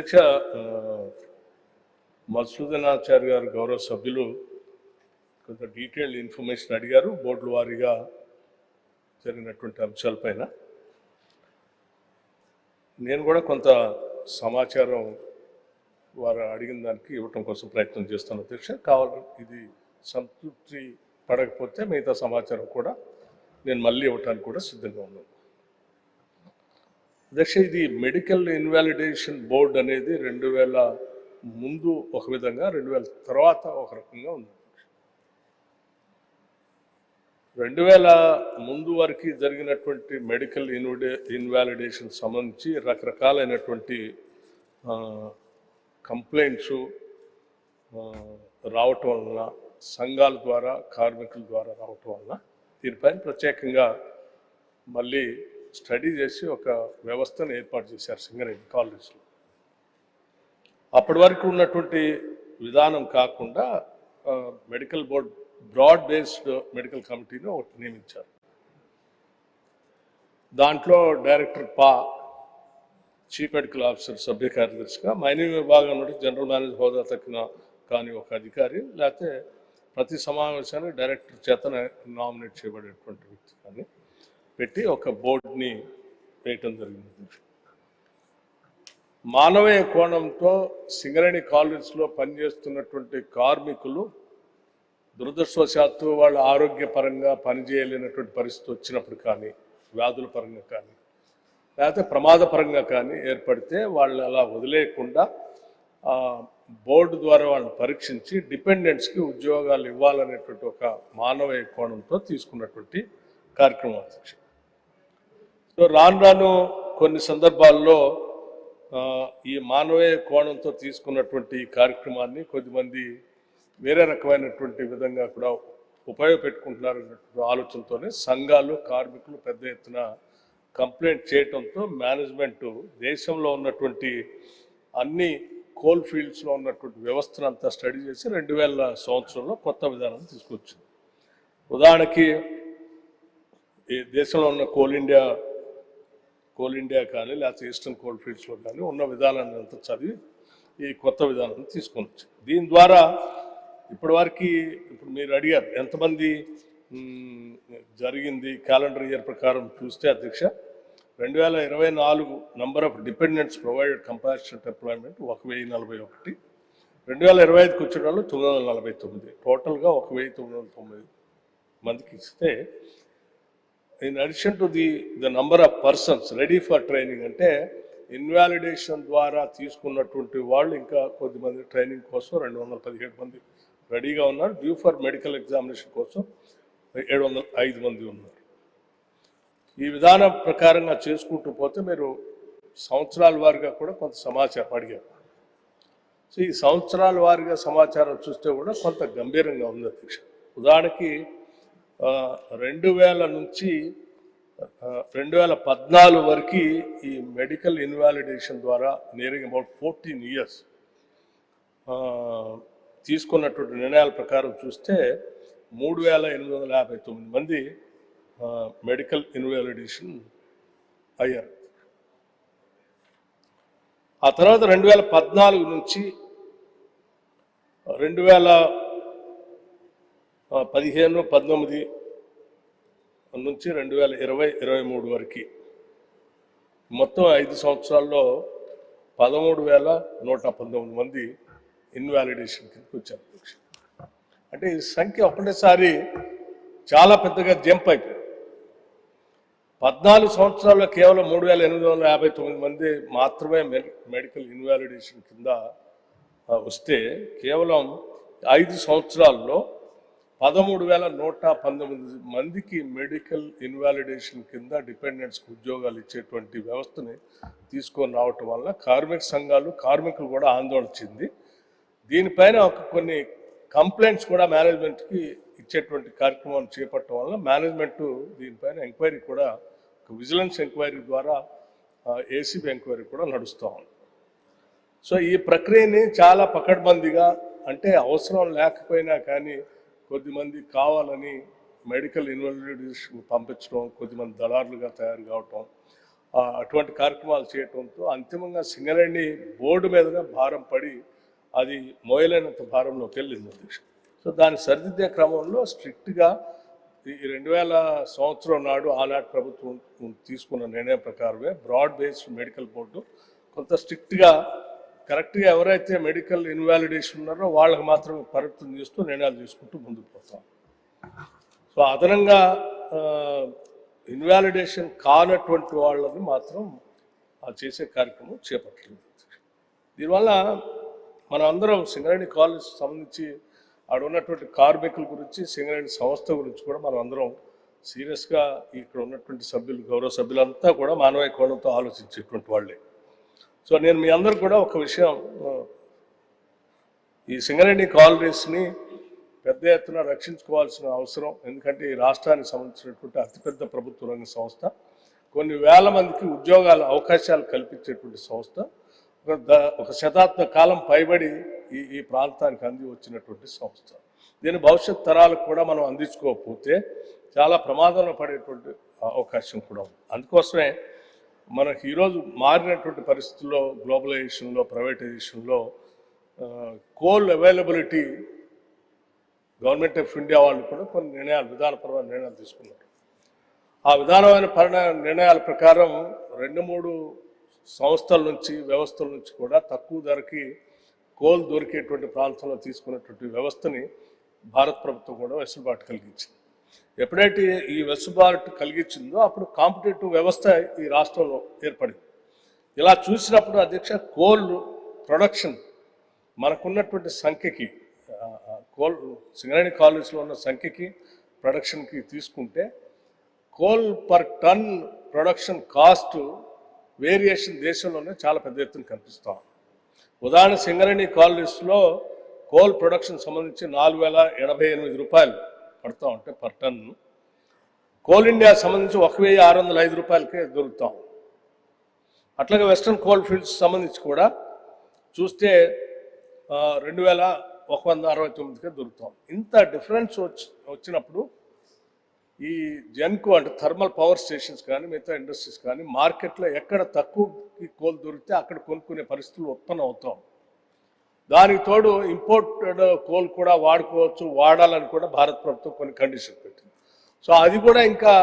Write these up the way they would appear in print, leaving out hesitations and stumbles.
అధ్యక్ష, మధుసూదనాచార్య గారు గౌరవ సభ్యులు కొంత డీటెయిల్డ్ ఇన్ఫర్మేషన్ అడిగారు బోర్డుల వారీగా జరిగినటువంటి అంశాలపైన. నేను కూడా కొంత సమాచారం వారు అడిగిన దానికి ఇవ్వటం కోసం ప్రయత్నం చేస్తాను అధ్యక్ష. కావాలి ఇది సంతృప్తి పడకపోతే మిగతా సమాచారం కూడా నేను మళ్ళీ ఇవ్వటానికి కూడా సిద్ధంగా ఉన్నాను అధ్యక్ష. ఇది మెడికల్ ఇన్వాలిడేషన్ బోర్డు అనేది 2000 ముందు ఒక విధంగా, 2000 తర్వాత ఒక రకంగా ఉంది. 2000 ముందు వరకు జరిగినటువంటి మెడికల్ ఇన్వాలిడేషన్ సంబంధించి రకరకాలైనటువంటి కంప్లైంట్స్ రావటం వలన, సంఘాల ద్వారా, కార్మికుల ద్వారా రావటం వలన దీనిపైన ప్రత్యేకంగా మళ్ళీ స్టడీ చేసి ఒక వ్యవస్థను ఏర్పాటు చేశారు సింగరేణి కాలేజీలో. అప్పటి వరకు ఉన్నటువంటి విధానం కాకుండా medical board broad based medical కమిటీని ఒకటి నియమించారు. దాంట్లో డైరెక్టర్ చీఫ్ మెడికల్ ఆఫీసర్ సభ్య కార్యదర్శిగా, మైనింగ్ విభాగం నుండి జనరల్ మేనేజర్ హోదా తక్కిన కానీ ఒక అధికారి, లేకపోతే ప్రతి సమావేశానికి డైరెక్టర్ చేత నామినేట్ చేయబడేటువంటి వ్యక్తి కానీ పెట్టి ఒక బోర్డుని వేయటం జరిగింది. మానవీయ కోణంతో సింగరేణి కాలేజ్లో పనిచేస్తున్నటువంటి కార్మికులు దురదృష్టవశాత్తు వాళ్ళ ఆరోగ్యపరంగా పనిచేయలేనటువంటి పరిస్థితి వచ్చినప్పుడు కానీ, వ్యాధుల పరంగా కానీ, లేకపోతే ప్రమాదపరంగా కానీ ఏర్పడితే వాళ్ళు అలా వదిలేయకుండా బోర్డు ద్వారా వాళ్ళని పరీక్షించి డిపెండెంట్స్కి ఉద్యోగాలు ఇవ్వాలనేటువంటి ఒక మానవీయ కోణంతో తీసుకున్నటువంటి కార్యక్రమం అధ్యక్ష. సో రాను కొన్ని సందర్భాల్లో ఈ మానవీయ కోణంతో తీసుకున్నటువంటి కార్యక్రమాన్ని కొద్దిమంది వేరే రకమైనటువంటి విధంగా కూడా ఉపయోగపెట్టుకుంటున్నారన్నటువంటి ఆలోచనతోనే సంఘాలు, కార్మికులు పెద్ద ఎత్తున కంప్లైంట్ చేయటంతో మేనేజ్మెంటు దేశంలో ఉన్నటువంటి అన్ని కోల్ ఫీల్డ్స్లో ఉన్నటువంటి వ్యవస్థను అంతా స్టడీ చేసి 2000 సంవత్సరంలో కొత్త విధానం తీసుకొచ్చింది. ఉదాహరణకి ఈ దేశంలో ఉన్న కోల్ ఇండియా కానీ, లేకపోతే ఈస్టర్న్ కోల్ ఫీల్డ్స్లో కానీ ఉన్న విధానాన్ని అంతా చదివి ఈ కొత్త విధానాన్ని తీసుకొని వచ్చింది. దీని ద్వారా ఇప్పుడు మీరు అడిగారు ఎంతమంది జరిగింది క్యాలెండర్ ఇయర్ ప్రకారం చూస్తే అధ్యక్ష, 2024 number of dependents provided compassionate employment 1041, 2025కి వచ్చిన వాళ్ళు 949, టోటల్గా 1909 మందికి ఇస్తే, in addition to the number of persons ready for training, అంటే ఇన్వాలిడేషన్ ద్వారా తీసుకున్నటువంటి వాళ్ళు ఇంకా కొద్దిమంది ట్రైనింగ్ కోసం 217 మంది రెడీగా ఉన్నారు. డ్యూ ఫర్ మెడికల్ ఎగ్జామినేషన్ కోసం 705 మంది ఉన్నారు. ఈ విధానం ప్రకారంగా చేసుకుంటూ పోతే మీరు సంవత్సరాల వారిగా కూడా కొంత సమాచారం అడిగారు. సో ఈ సంవత్సరాల వారిగా సమాచారం చూస్తే కూడా కొంత గంభీరంగా ఉంది అధ్యక్ష. ఉదాహరణకి 2000 నుంచి 2014 వరకు ఈ మెడికల్ ఇన్వాలిడేషన్ ద్వారా నియరింగ్ అబౌట్ 14 years తీసుకున్నటువంటి నిర్ణయాల ప్రకారం చూస్తే 3859 మంది మెడికల్ ఇన్వాలిడేషన్ అయ్యారు. ఆ తర్వాత 2014 నుంచి 2015, 19 నుంచి 2020-23 వరకు మొత్తం 5 సంవత్సరాల్లో 13,119 మంది ఇన్వాలిడేషన్ కిందకి వచ్చారు. అంటే ఈ సంఖ్య ఒకటేసారి చాలా పెద్దగా జంప్ అయిపోయింది. 14 సంవత్సరాల్లో కేవలం 3,859 మంది మాత్రమే మెడికల్ ఇన్వాలిడేషన్ కింద వస్తే, కేవలం 5 సంవత్సరాల్లో 13,119 మందికి మెడికల్ ఇన్వాలిడేషన్ కింద డిపెండెంట్స్కి ఉద్యోగాలు ఇచ్చేటువంటి వ్యవస్థని తీసుకొని రావటం వల్ల కార్మిక సంఘాలు, కార్మికులు కూడా ఆందోళన చెంది దీనిపైన కొన్ని కంప్లైంట్స్ కూడా మేనేజ్మెంట్కి ఇచ్చేటువంటి కార్యక్రమాన్ని చేపట్టడం వల్ల మేనేజ్మెంటు దీనిపైన ఎంక్వైరీ కూడా, విజిలెన్స్ ఎంక్వైరీ ద్వారా ఏసీబీ ఎంక్వైరీ కూడా నడుస్తూ ఉంది. సో ఈ ప్రక్రియని చాలా పకడ్బందీగా, అంటే అవసరం లేకపోయినా కానీ కొద్దిమంది కావాలని మెడికల్ ఇన్వాలిడేషన్ పంపించడం, కొద్దిమంది దళారులుగా తయారు కావటం, అటువంటి కార్యక్రమాలు చేయటంతో అంతిమంగా సింగరేణి బోర్డు మీదగా భారం పడి అది మోయలేనంత భారంలోకి వెళ్ళింది అధ్యక్ష. సో దాన్ని సరిదిద్దే క్రమంలో స్ట్రిక్ట్గా ఈ 2000 సంవత్సరం నాడు ఆనాటి ప్రభుత్వం తీసుకున్న నిర్ణయం ప్రకారమే బ్రాడ్ బేస్డ్ మెడికల్ బోర్డు కొంత స్ట్రిక్ట్గా కరెక్ట్గా ఎవరైతే మెడికల్ ఇన్వాలిడేషన్ ఉన్నారో వాళ్ళకి మాత్రమే పరిమితం చేస్తూ నిర్ణయాలు తీసుకుంటూ ముందుకు పోతాం. సో అదనంగా ఇన్వాలిడేషన్ కానటువంటి వాళ్ళని మాత్రం చేసే కార్యక్రమం చేపట్టలేదు. దీనివల్ల మనం అందరం సింగరేణి కాలేజ్ సంబంధించి ఆడ ఉన్నటువంటి కార్మికుల గురించి సింగరేణి సంస్థ గురించి కూడా మనం అందరం సీరియస్గా ఇక్కడ ఉన్నటువంటి సభ్యులు గౌరవ సభ్యులంతా కూడా మానవీయ కోణంతో ఆలోచించేటువంటి వాళ్ళే. సో నేను మీ అందరికి కూడా ఒక విషయం, ఈ సింగరేణి కాలనీస్ని పెద్ద ఎత్తున రక్షించుకోవాల్సిన అవసరం, ఎందుకంటే ఈ రాష్ట్రానికి సంబంధించినటువంటి అతిపెద్ద ప్రభుత్వ రంగ సంస్థ, కొన్ని వేల మందికి ఉద్యోగాల అవకాశాలు కల్పించేటువంటి సంస్థ, ఒక శతాబ్ద కాలం పైబడి ఈ ప్రాంతానికి అంది వచ్చినటువంటి సంస్థ. దీని భవిష్యత్ తరాలకు కూడా మనం అందించుకోకపోతే చాలా ప్రమాదంలో పడేటువంటి అవకాశం కూడా ఉంది. అందుకోసమే మనకి ఈరోజు మారినటువంటి పరిస్థితుల్లో, గ్లోబలైజేషన్లో, ప్రైవేటైజేషన్లో coal availability government of India వాళ్ళు కూడా కొన్ని విధానపరమైన నిర్ణయాలు తీసుకున్నారు. ఆ విధానమైన నిర్ణయాల ప్రకారం 2-3 సంస్థల నుంచి, వ్యవస్థల నుంచి కూడా తక్కువ ధరకి కోల్ దొరికేటువంటి ప్రాంతంలో తీసుకున్నటువంటి వ్యవస్థని భారత ప్రభుత్వం కూడా వెసులుబాటు కలిగించింది. ఎప్పుడైతే ఈ వెసులుబాటు కలిగించిందో అప్పుడు కాంపిటేటివ్ వ్యవస్థ ఈ రాష్ట్రంలో ఏర్పడింది. ఇలా చూసినప్పుడు అధ్యక్ష, కోల్ ప్రొడక్షన్ మనకున్నటువంటి సంఖ్యకి, కోల్ సింగరేణి కాలేజ్లో ఉన్న సంఖ్యకి, ప్రొడక్షన్కి తీసుకుంటే coal per ton production cost variation దేశంలోనే చాలా పెద్ద ఎత్తున కనిపిస్తాం. ఉదాహరణ, సింగరేణి కాలనీస్లో కోల్ ప్రొడక్షన్ సంబంధించి 4088 రూపాయలు పడతా ఉంటే పర్ టన్, కోల్ ఇండియా సంబంధించి 1605 రూపాయలకే దొరుకుతాం. అట్లాగే వెస్ట్రన్ కోల్ ఫీల్డ్స్ సంబంధించి కూడా చూస్తే 2169కే దొరుకుతాం. ఇంత డిఫరెన్స్ వచ్చినప్పుడు ఈ జెన్కో అంటే థర్మల్ పవర్ స్టేషన్స్ కానీ మిగతా ఇండస్ట్రీస్ కానీ మార్కెట్లో ఎక్కడ తక్కువ కోల్ దొరికితే అక్కడ కొనుక్కునే పరిస్థితులు ఉత్పన్నం అవుతాం. దానికి తోడు ఇంపోర్టెడ్ కోల్ కూడా వాడాలని కూడా భారత ప్రభుత్వం కొన్ని కండిషన్ పెట్టింది. సో అది కూడా ఇంకా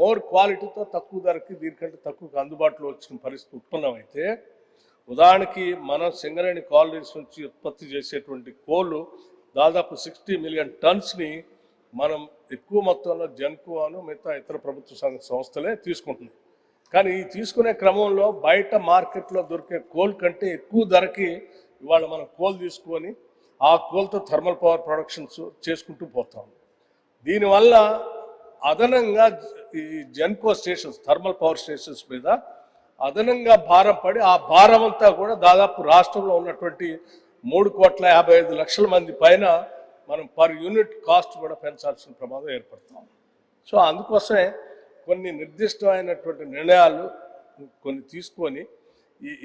మోర్ క్వాలిటీతో తక్కువ ధరకి, దీనికంటే తక్కువ అందుబాటులో వచ్చిన పరిస్థితి ఉత్పన్నమైతే, ఉదాహరణకి మనం సింగరేణి కాలనీస్ నుంచి ఉత్పత్తి చేసేటువంటి కోల్ దాదాపు 60 మిలియన్ టన్స్ని మనం ఎక్కువ మొత్తంలో జెన్కోను మిగతా ఇతర ప్రభుత్వ సంస్థలే తీసుకుంటున్నాం. కానీ ఈ తీసుకునే క్రమంలో బయట మార్కెట్లో దొరికే కోల్ కంటే ఎక్కువ ధరకి ఇవాళ మనం కోల్ తీసుకొని ఆ కోల్తో థర్మల్ పవర్ ప్రొడక్షన్స్ చేసుకుంటూ పోతాం. దీనివల్ల అదనంగా ఈ Genco stations, thermal power stations మీద అదనంగా భారం పడి, ఆ భారం అంతా కూడా దాదాపు రాష్ట్రంలో ఉన్నటువంటి 3,55,00,000 మంది పైన మనం పర్ యూనిట్ కాస్ట్ కూడా పెంచాల్సిన ప్రమాదం ఏర్పడతాం. సో అందుకోసమే కొన్ని నిర్దిష్టమైనటువంటి నిర్ణయాలు కొన్ని తీసుకొని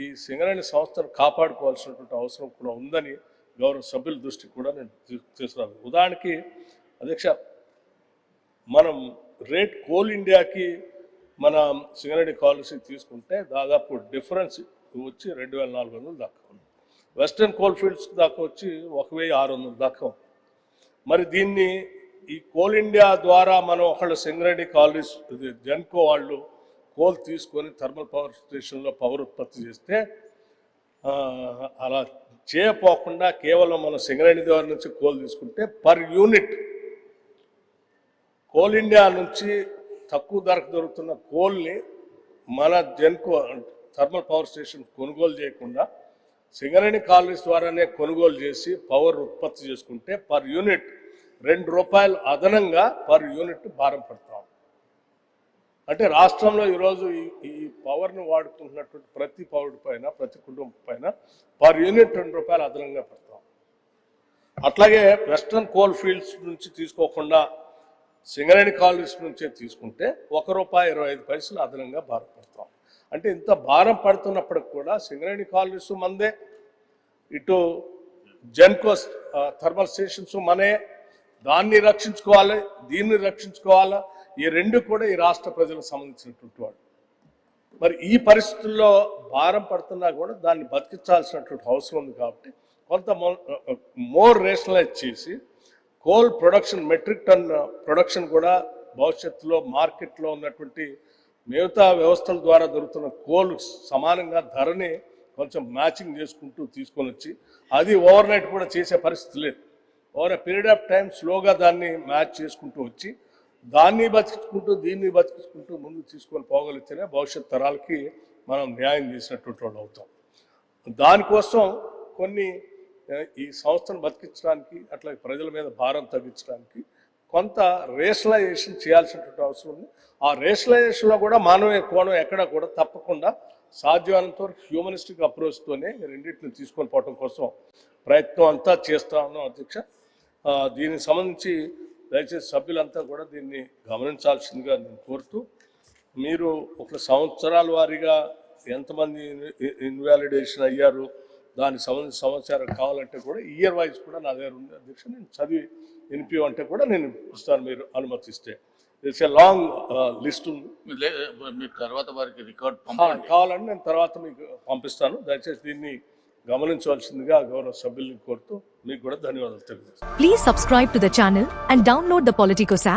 ఈ సింగరేణి సంస్థను కాపాడుకోవాల్సినటువంటి అవసరం కూడా ఉందని గౌరవ సభ్యుల దృష్టికి కూడా నేను తీసుకురాను. ఉదాహరణకి అధ్యక్ష, మనం రేట్ కోల్ ఇండియాకి మన సింగరేణి కాలనీ తీసుకుంటే దాదాపు డిఫరెన్స్ వచ్చి 2,400 దాకా ఉంది. వెస్టర్న్ కోల్ ఫీల్డ్స్ దాకా వచ్చి 1,600 దాకా ఉంది. మరి దీన్ని ఈ కోల్ ఇండియా ద్వారా మనం ఒకళ్ళ సింగరేణి కాలనీస్ జెన్కో వాళ్ళు కోల్ తీసుకొని థర్మల్ పవర్ స్టేషన్లో పవర్ ఉత్పత్తి చేస్తే, అలా చేయపోకుండా కేవలం మన సింగరేణి ద్వారా నుంచి కోల్ తీసుకుంటే పర్ యూనిట్ కోల్ ఇండియా నుంచి తక్కువ ధరకు దొరుకుతున్న కోల్ని మన జెన్కో థర్మల్ పవర్ స్టేషన్ కొనుగోలు చేయకుండా సింగరేణి కాలనీస్ ద్వారానే కొనుగోలు చేసి పవర్ ఉత్పత్తి చేసుకుంటే పర్ యూనిట్ ₹2 అదనంగా పర్ యూనిట్ భారం పడతాం. అంటే రాష్ట్రంలో ఈరోజు ఈ పవర్ను వాడుకుంటున్నటువంటి ప్రతి పౌరుడి పైన, ప్రతి కుటుంబం పైన పర్ యూనిట్ ₹2 అదనంగా పడతాం. అట్లాగే వెస్ట్రన్ కోల్ ఫీల్డ్స్ నుంచి తీసుకోకుండా సింగరేణి కాలనీస్ నుంచే తీసుకుంటే ₹1.25 అదనంగా భారం పడతాం. అంటే ఇంత భారం పడుతున్నప్పటికి కూడా సింగరేణి కాలనీస్ మందే, ఇటు జెన్కో థర్మల్ స్టేషన్స్ మనే, దాన్ని రక్షించుకోవాలి, దీన్ని రక్షించుకోవాలా, ఈ రెండు కూడా ఈ రాష్ట్ర ప్రజలకు సంబంధించినటువంటి వాళ్ళు. మరి ఈ పరిస్థితుల్లో భారం పడుతున్నా కూడా దాన్ని బతికించాల్సినటువంటి అవసరం ఉంది కాబట్టి కొంత మోర్ రేషనలైజ్ చేసి coal production metric ton production కూడా భవిష్యత్తులో మార్కెట్లో ఉన్నటువంటి మిగతా వ్యవస్థల ద్వారా దొరుకుతున్న కోల్ సమానంగా ధరని కొంచెం మ్యాచింగ్ చేసుకుంటూ తీసుకొని వచ్చి అది ఓవర్ నైట్ కూడా చేసే పరిస్థితి లేదు. Over a period of time స్లోగా దాన్ని మ్యాచ్ చేసుకుంటూ వచ్చి దాన్ని బతికించుకుంటూ దీన్ని బతికించుకుంటూ ముందుకు తీసుకొని పోగలిగితేనే భవిష్యత్ తరాలకి మనం న్యాయం చేసినటువంటి వాళ్ళు అవుతాం. దానికోసం కొన్ని ఈ సంస్థను బతికించడానికి అట్లా ప్రజల మీద భారం తగ్గించడానికి కొంత రేషనలైజేషన్ చేయాల్సినటువంటి అవసరం ఉంది. ఆ రేషనలైజేషన్లో కూడా మానవీయ కోణం ఎక్కడ కూడా తప్పకుండా సాధ్యమైనంత వరకు హ్యూమనిస్టిక్ అప్రోచ్తోనే రెండింటిని తీసుకొని పోవడం కోసం ప్రయత్నం అంతా చేస్తా ఉన్నాం అధ్యక్ష. దీనికి సంబంధించి దయచేసి సభ్యులంతా కూడా దీన్ని గమనించాల్సిందిగా నేను కోరుతూ, మీరు ఒక సంవత్సరాల వారీగా ఎంతమంది ఇన్వాలిడేషన్ అయ్యారు దానికి సంబంధించిన సమాచారం కావాలంటే కూడా ఇయర్ వైజ్ కూడా నా దగ్గర ఉంది అధ్యక్ష. నేను చదివి వినిపించమంటే కూడా నేను ఇస్తాను మీరు అనుమతిస్తే. ఇట్స్ ఏ లాంగ్ లిస్ట్ ఉంది, మీరు తర్వాత వారికి రికార్డ్ కావాలంటే నేను తర్వాత మీకు పంపిస్తాను. దయచేసి దీన్ని గమనించవలసిందిగా గౌరవ సభ్యుల్ని కోరుతూ మీకు కూడా ధన్యవాదాలు తెలియజేస్తాను. Please subscribe to the channel and download the Politicos app